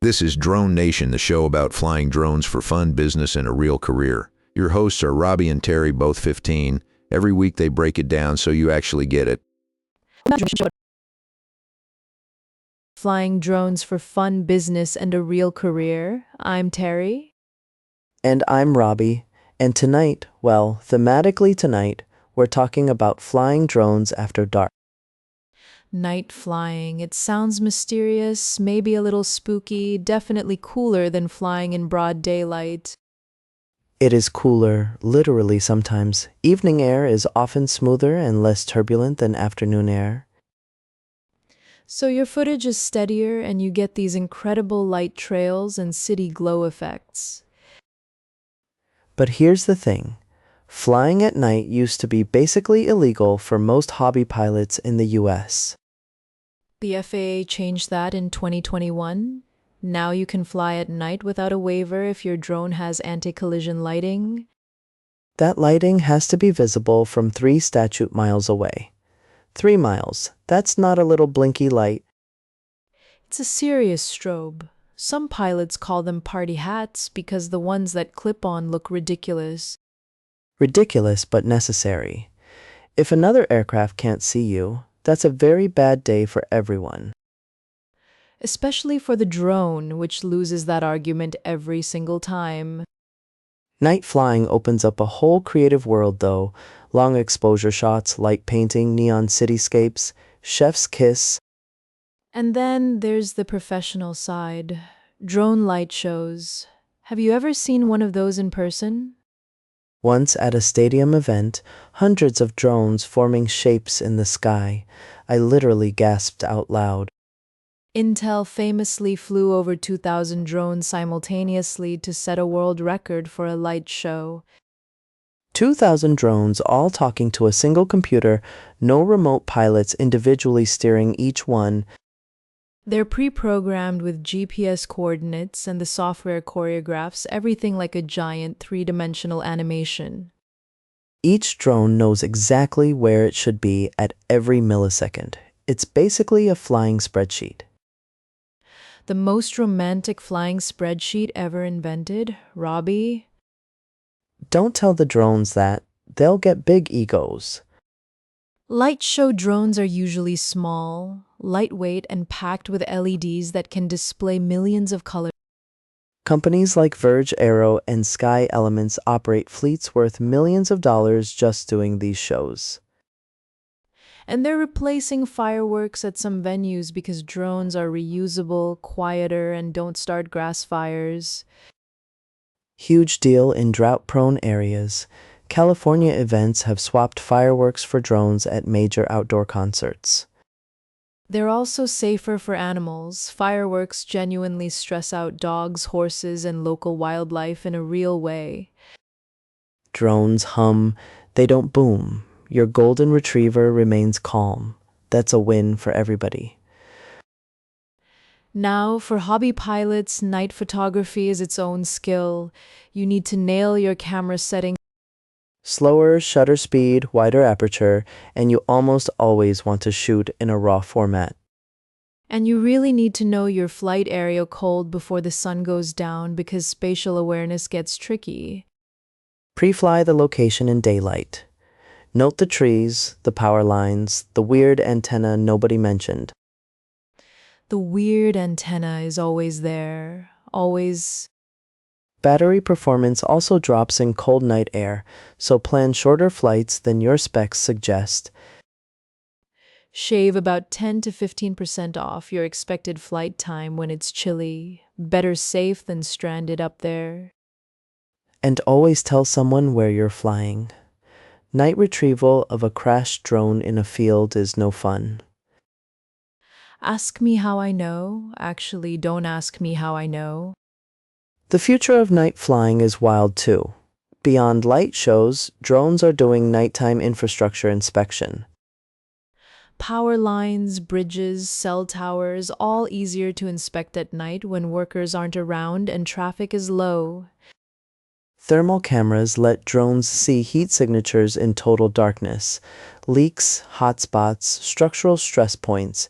This is Drone Nation, the show about flying drones for fun, business, and a real career. Your hosts are Robbie and Terry, both 15. Every week they break it down so you actually get it. Flying drones for fun, business, and a real career. I'm Terry. And I'm Robbie. And tonight, well, thematically tonight, we're talking about flying drones after dark. Night flying. It sounds mysterious, maybe a little spooky, definitely cooler than flying in broad daylight. It is cooler, literally sometimes. Evening air is often smoother and less turbulent than afternoon air. So your footage is steadier and you get these incredible light trails and city glow effects. But here's the thing. Flying at night used to be basically illegal for most hobby pilots in the US. The FAA changed that in 2021. Now you can fly at night without a waiver if your drone has anti-collision lighting. That lighting has to be visible from 3 statute miles away. 3 miles, that's not a little blinky light. It's a serious strobe. Some pilots call them party hats because the ones that clip on look ridiculous. Ridiculous but necessary. If another aircraft can't see you, that's a very bad day for everyone. Especially for the drone, which loses that argument every single time. Night flying opens up a whole creative world though. Long exposure shots, light painting, neon cityscapes, chef's kiss. And then there's the professional side. Drone light shows. Have you ever seen one of those in person? Once at a stadium event, hundreds of drones forming shapes in the sky. I literally gasped out loud. Intel famously flew over 2,000 drones simultaneously to set a world record for a light show. 2,000 drones all talking to a single computer, no remote pilots individually steering each one. They're pre-programmed with GPS coordinates and the software choreographs everything like a giant three-dimensional animation. Each drone knows exactly where it should be at every millisecond. It's basically a flying spreadsheet. The most romantic flying spreadsheet ever invented, Robbie. Don't tell the drones that. They'll get big egos. Light show drones are usually small, lightweight, and packed with LEDs that can display millions of colors. Companies like Verge Aero and Sky Elements operate fleets worth millions of dollars just doing these shows. And they're replacing fireworks at some venues because drones are reusable, quieter, and don't start grass fires. Huge deal in drought-prone areas. California events have swapped fireworks for drones at major outdoor concerts. They're also safer for animals. Fireworks genuinely stress out dogs, horses, and local wildlife in a real way. Drones hum, they don't boom. Your golden retriever remains calm. That's a win for everybody. Now, for hobby pilots, night photography is its own skill. You need to nail your camera setting. Slower shutter speed, wider aperture, and you almost always want to shoot in a RAW format. And you really need to know your flight area cold before the sun goes down because spatial awareness gets tricky. Pre-fly the location in daylight. Note the trees, the power lines, the weird antenna nobody mentioned. The weird antenna is always there, always. Battery performance also drops in cold night air, so plan shorter flights than your specs suggest. Shave about 10 to 15% off your expected flight time when it's chilly. Better safe than stranded up there. And always tell someone where you're flying. Night retrieval of a crashed drone in a field is no fun. Ask me how I know. Actually, don't ask me how I know. The future of night flying is wild too. Beyond light shows, drones are doing nighttime infrastructure inspection. Power lines, bridges, cell towers, all easier to inspect at night when workers aren't around and traffic is low. Thermal cameras let drones see heat signatures in total darkness, leaks, hotspots, structural stress points.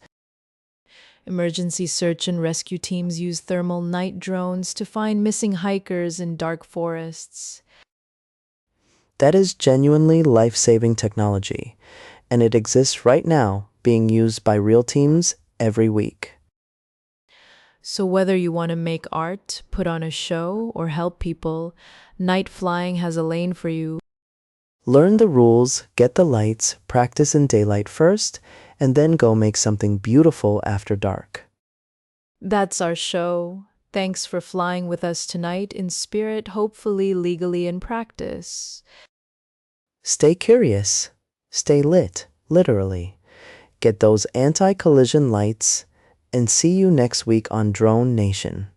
Emergency search and rescue teams use thermal night drones to find missing hikers in dark forests. That is genuinely life-saving technology, and it exists right now, being used by real teams every week. So, whether you want to make art, put on a show, or help people, night flying has a lane for you. Learn the rules, get the lights, practice in daylight first, and then go make something beautiful after dark. That's our show. Thanks for flying with us tonight in spirit, hopefully legally in practice. Stay curious. Stay lit, literally. Get those anti-collision lights, and see you next week on Drone Nation.